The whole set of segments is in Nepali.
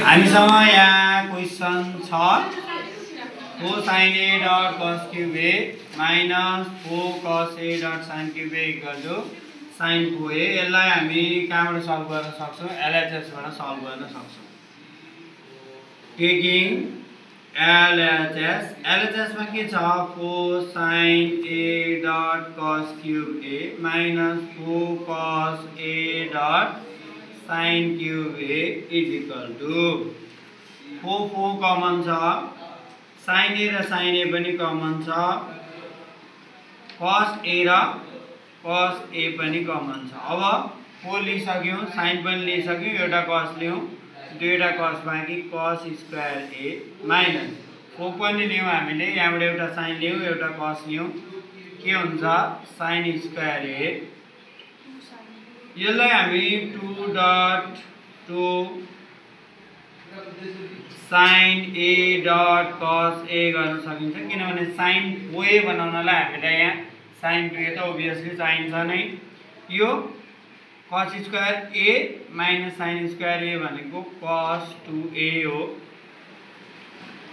हामीसँग यहाँ क्वेसन छ cosine a dot cos cube a minus 4 cos a dot sin cube a equal to sin 4a। यसलाई हामी कहाँबाट सल्भ गर्न सक्छौं? LHS बाट सल्भ गर्न सक्छौं। टेकिङ LHS मा के छ? 4 sin a dot cos cube a minus 4 cos a dot sin cube a is equal to 4 common छ, sin a र sin a पनि कमन छ, cos a र cos a पनि कमन छ। अब 4 लिइसक्यौं, sin पनि लिइसक्यौं, एउटा cos लियौं, दुईटा cos बाँकी cos स्क्वायर a माइनस 4 पनि लियौं हामीले, यहाँबाट एउटा sin लियौं, एउटा cos लियौं, के हुन्छ? sin square a। यसलाई हामी 2.2 sin a dot cos a गर्न सकिन्छ, किनभने sin 4a बनाउनलाई हामीलाई यहाँ sin 2a त obviously चाहिन्छ नै। यो cos square a minus sin square a भनेको cos 2a हो।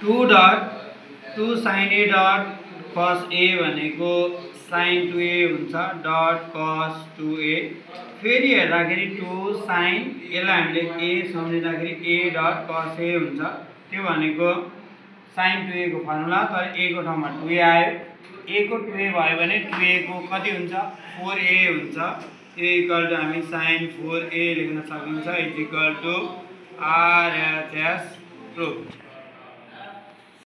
2.2 sin a dot cos a भनेको sin 2a हुन्छ dot cos 2a। फेरि हेर्दाखेरि 2 sin, यसलाई हामीले a सम्झिँदाखेरि a dot cos a हुन्छ, त्यो भनेको sin 2a को फर्मुला, तर a को ठाउँमा 2a आयो। a को 2a भयो भने 2a को कति हुन्छ? 4a हुन्छ। त्यो इक्वल टु हामी sin 4a लेख्न सकिन्छ is equal to RHS proof.